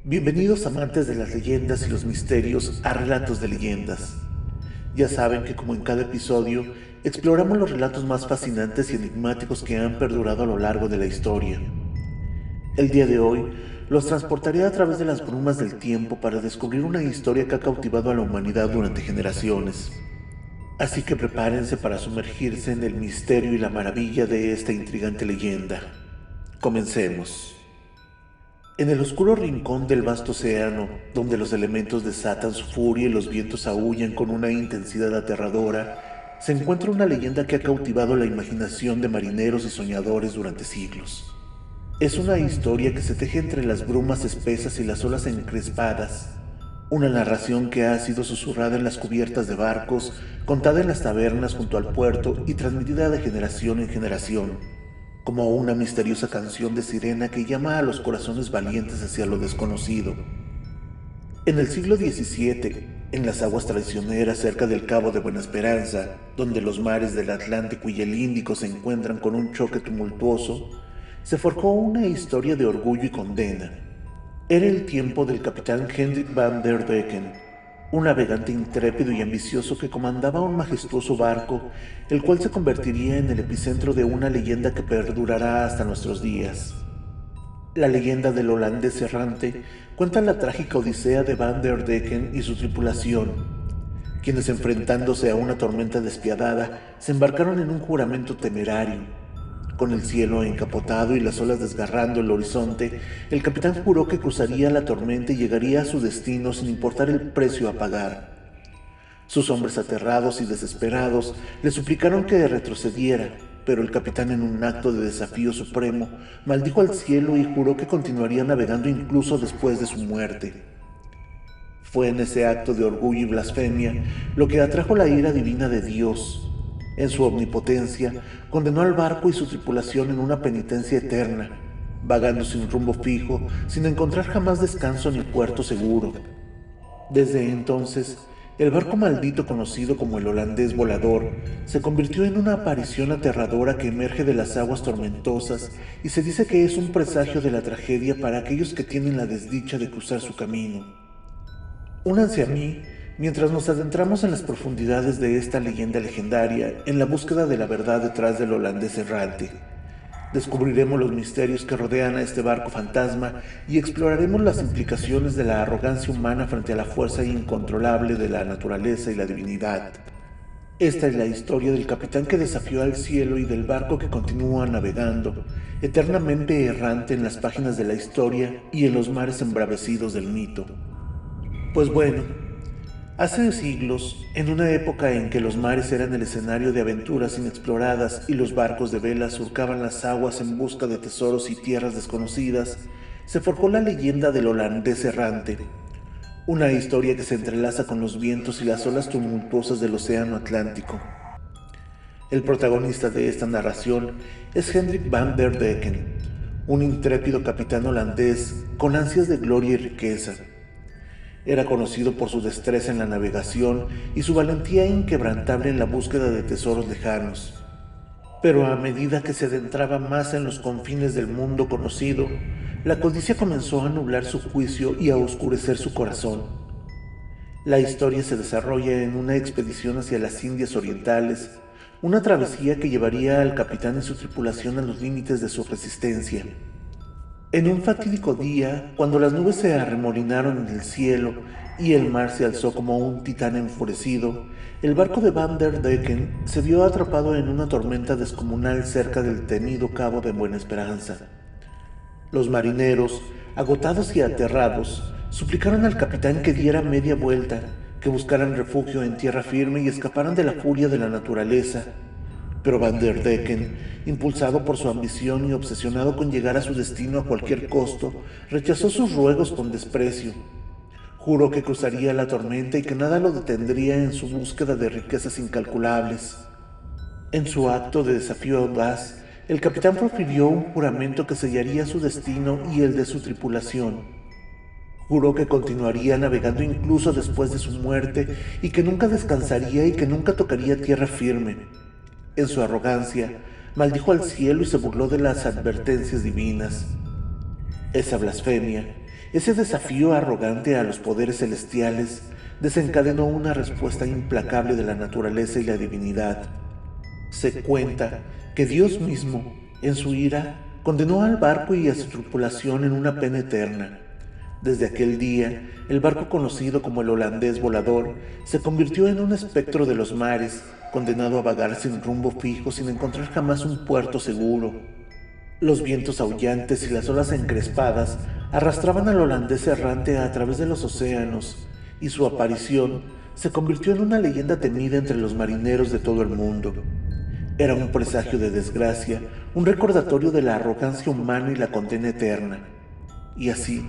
Bienvenidos amantes de las leyendas y los misterios a Relatos de Leyendas. Ya saben que como en cada episodio, exploramos los relatos más fascinantes y enigmáticos que han perdurado a lo largo de la historia. El día de hoy, los transportaré a través de las brumas del tiempo para descubrir una historia que ha cautivado a la humanidad durante generaciones. Así que prepárense para sumergirse en el misterio y la maravilla de esta intrigante leyenda. Comencemos. En el oscuro rincón del vasto océano, donde los elementos desatan su furia y los vientos aúllan con una intensidad aterradora, se encuentra una leyenda que ha cautivado la imaginación de marineros y soñadores durante siglos. Es una historia que se teje entre las brumas espesas y las olas encrespadas, una narración que ha sido susurrada en las cubiertas de barcos, contada en las tabernas junto al puerto y transmitida de generación en generación, como una misteriosa canción de sirena que llama a los corazones valientes hacia lo desconocido. En el siglo XVII, en las aguas traicioneras cerca del Cabo de Buena Esperanza, donde los mares del Atlántico y el Índico se encuentran con un choque tumultuoso, se forjó una historia de orgullo y condena. Era el tiempo del capitán Hendrik van der Decken, un navegante intrépido y ambicioso que comandaba un majestuoso barco, el cual se convertiría en el epicentro de una leyenda que perdurará hasta nuestros días. La leyenda del holandés errante cuenta la trágica odisea de Van der Decken y su tripulación, quienes enfrentándose a una tormenta despiadada se embarcaron en un juramento temerario. Con el cielo encapotado y las olas desgarrando el horizonte, el capitán juró que cruzaría la tormenta y llegaría a su destino sin importar el precio a pagar. Sus hombres aterrados y desesperados le suplicaron que retrocediera, pero el capitán, en un acto de desafío supremo, maldijo al cielo y juró que continuaría navegando incluso después de su muerte. Fue en ese acto de orgullo y blasfemia lo que atrajo la ira divina de Dios. En su omnipotencia, condenó al barco y su tripulación en una penitencia eterna, vagando sin rumbo fijo, sin encontrar jamás descanso ni puerto seguro. Desde entonces, el barco maldito conocido como el holandés volador se convirtió en una aparición aterradora que emerge de las aguas tormentosas y se dice que es un presagio de la tragedia para aquellos que tienen la desdicha de cruzar su camino. Únanse a mí mientras nos adentramos en las profundidades de esta leyenda legendaria en la búsqueda de la verdad detrás del holandés errante. Descubriremos los misterios que rodean a este barco fantasma y exploraremos las implicaciones de la arrogancia humana frente a la fuerza incontrolable de la naturaleza y la divinidad. Esta es la historia del capitán que desafió al cielo y del barco que continúa navegando, eternamente errante en las páginas de la historia y en los mares embravecidos del mito. Pues bueno, hace siglos, en una época en que los mares eran el escenario de aventuras inexploradas y los barcos de vela surcaban las aguas en busca de tesoros y tierras desconocidas, se forjó la leyenda del holandés errante, una historia que se entrelaza con los vientos y las olas tumultuosas del océano Atlántico. El protagonista de esta narración es Hendrik van der Decken, un intrépido capitán holandés con ansias de gloria y riqueza. Era conocido por su destreza en la navegación y su valentía inquebrantable en la búsqueda de tesoros lejanos. Pero a medida que se adentraba más en los confines del mundo conocido, la codicia comenzó a nublar su juicio y a oscurecer su corazón. La historia se desarrolla en una expedición hacia las Indias Orientales, una travesía que llevaría al capitán y su tripulación a los límites de su resistencia. En un fatídico día, cuando las nubes se arremolinaron en el cielo y el mar se alzó como un titán enfurecido, el barco de Van der Decken se vio atrapado en una tormenta descomunal cerca del temido Cabo de Buena Esperanza. Los marineros, agotados y aterrados, suplicaron al capitán que diera media vuelta, que buscaran refugio en tierra firme y escaparan de la furia de la naturaleza. Pero Van der Decken, impulsado por su ambición y obsesionado con llegar a su destino a cualquier costo, rechazó sus ruegos con desprecio. Juró que cruzaría la tormenta y que nada lo detendría en su búsqueda de riquezas incalculables. En su acto de desafío audaz, el capitán profirió un juramento que sellaría su destino y el de su tripulación. Juró que continuaría navegando incluso después de su muerte y que nunca descansaría y que nunca tocaría tierra firme. En su arrogancia, maldijo al cielo y se burló de las advertencias divinas. Esa blasfemia Ese desafío arrogante a los poderes celestiales desencadenó una respuesta implacable de la naturaleza y la divinidad. Se cuenta que Dios mismo, en su ira, condenó al barco y a su tripulación en una pena eterna. Desde aquel día, el barco conocido como el holandés volador se convirtió en un espectro de los mares, condenado a vagar sin rumbo fijo sin encontrar jamás un puerto seguro. Los vientos aullantes y las olas encrespadas arrastraban al holandés errante a través de los océanos, y su aparición se convirtió en una leyenda temida entre los marineros de todo el mundo. Era un presagio de desgracia, un recordatorio de la arrogancia humana y la condena eterna. Y así,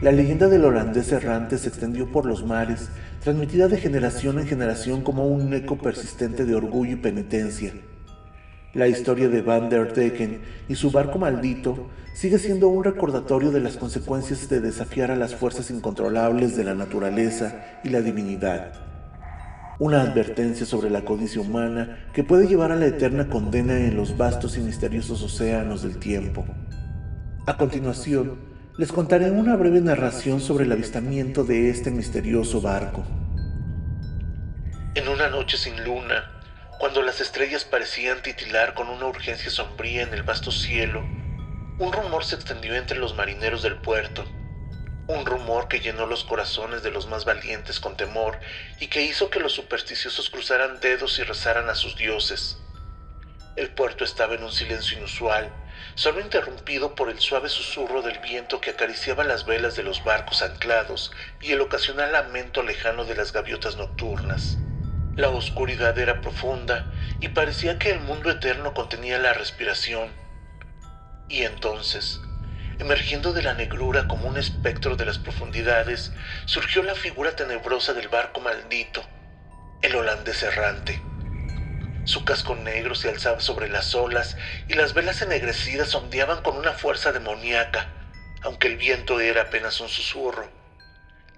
la leyenda del holandés errante se extendió por los mares, transmitida de generación en generación como un eco persistente de orgullo y penitencia. La historia de Van der Decken y su barco maldito sigue siendo un recordatorio de las consecuencias de desafiar a las fuerzas incontrolables de la naturaleza y la divinidad. Una advertencia sobre la codicia humana que puede llevar a la eterna condena en los vastos y misteriosos océanos del tiempo. A continuación, les contaré una breve narración sobre el avistamiento de este misterioso barco. En una noche sin luna, cuando las estrellas parecían titilar con una urgencia sombría en el vasto cielo, un rumor se extendió entre los marineros del puerto. Un rumor que llenó los corazones de los más valientes con temor y que hizo que los supersticiosos cruzaran dedos y rezaran a sus dioses. El puerto estaba en un silencio inusual, solo interrumpido por el suave susurro del viento que acariciaba las velas de los barcos anclados y el ocasional lamento lejano de las gaviotas nocturnas. La oscuridad era profunda y parecía que el mundo eterno contenía la respiración. Y entonces, emergiendo de la negrura como un espectro de las profundidades, surgió la figura tenebrosa del barco maldito, el holandés errante. Su casco negro se alzaba sobre las olas y las velas ennegrecidas ondeaban con una fuerza demoníaca, aunque el viento era apenas un susurro.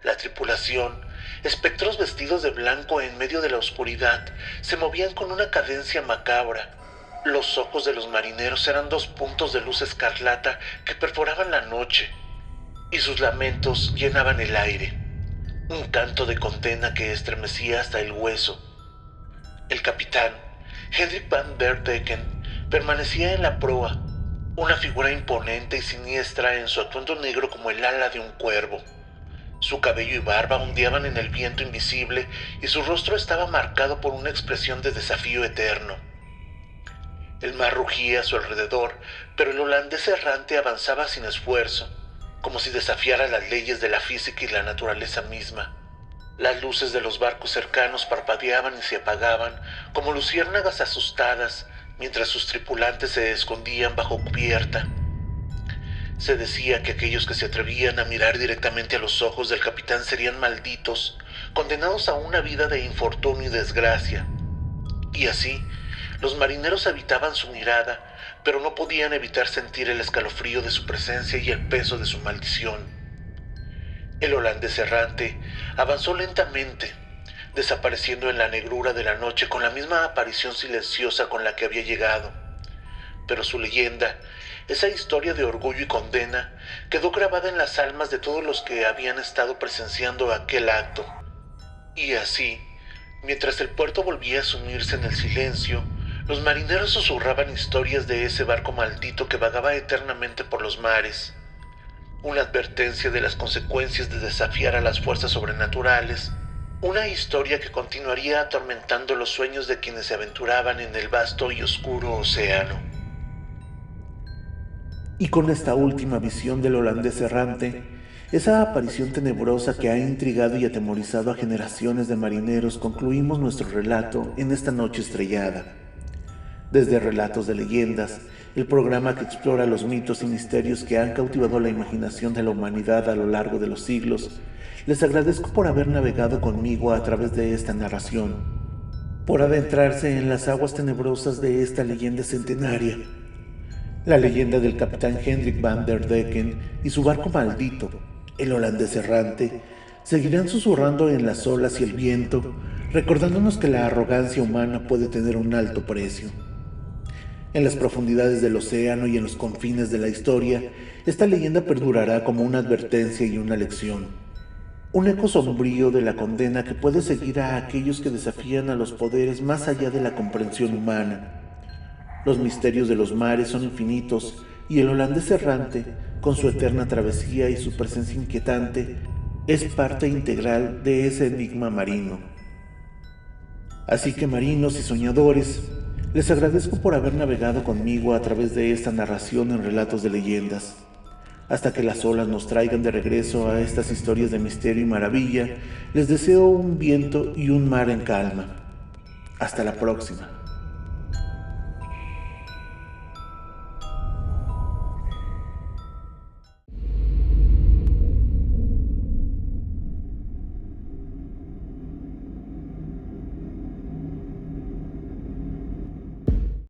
La tripulación, espectros vestidos de blanco en medio de la oscuridad, se movían con una cadencia macabra. Los ojos de los marineros eran dos puntos de luz escarlata que perforaban la noche, y sus lamentos llenaban el aire, un canto de condena que estremecía hasta el hueso. El capitán, Hendrik van der Decken, permanecía en la proa, una figura imponente y siniestra en su atuendo negro como el ala de un cuervo. Su cabello y barba ondeaban en el viento invisible y su rostro estaba marcado por una expresión de desafío eterno. El mar rugía a su alrededor, pero el holandés errante avanzaba sin esfuerzo, como si desafiara las leyes de la física y la naturaleza misma. Las luces de los barcos cercanos parpadeaban y se apagaban como luciérnagas asustadas, mientras sus tripulantes se escondían bajo cubierta. Se decía que aquellos que se atrevían a mirar directamente a los ojos del capitán serían malditos, condenados a una vida de infortunio y desgracia. Y así, los marineros evitaban su mirada, pero no podían evitar sentir el escalofrío de su presencia y el peso de su maldición. El holandés errante avanzó lentamente, desapareciendo en la negrura de la noche con la misma aparición silenciosa con la que había llegado. Pero su leyenda, esa historia de orgullo y condena, quedó grabada en las almas de todos los que habían estado presenciando aquel acto. Y así, mientras el puerto volvía a sumirse en el silencio, los marineros susurraban historias de ese barco maldito que vagaba eternamente por los mares. Una advertencia de las consecuencias de desafiar a las fuerzas sobrenaturales, una historia que continuaría atormentando los sueños de quienes se aventuraban en el vasto y oscuro océano. Y con esta última visión del holandés errante, esa aparición tenebrosa que ha intrigado y atemorizado a generaciones de marineros, concluimos nuestro relato en esta noche estrellada. Desde Relatos de Leyendas, el programa que explora los mitos y misterios que han cautivado la imaginación de la humanidad a lo largo de los siglos, les agradezco por haber navegado conmigo a través de esta narración, por adentrarse en las aguas tenebrosas de esta leyenda centenaria, la leyenda del capitán Hendrik van der Decken y su barco maldito, el holandés errante, seguirán susurrando en las olas y el viento, recordándonos que la arrogancia humana puede tener un alto precio. En las profundidades del océano y en los confines de la historia, esta leyenda perdurará como una advertencia y una lección. Un eco sombrío de la condena que puede seguir a aquellos que desafían a los poderes más allá de la comprensión humana. Los misterios de los mares son infinitos y el holandés errante, con su eterna travesía y su presencia inquietante, es parte integral de ese enigma marino. Así que marinos y soñadores, les agradezco por haber navegado conmigo a través de esta narración en relatos de leyendas. Hasta que las olas nos traigan de regreso a estas historias de misterio y maravilla, les deseo un viento y un mar en calma. Hasta la próxima.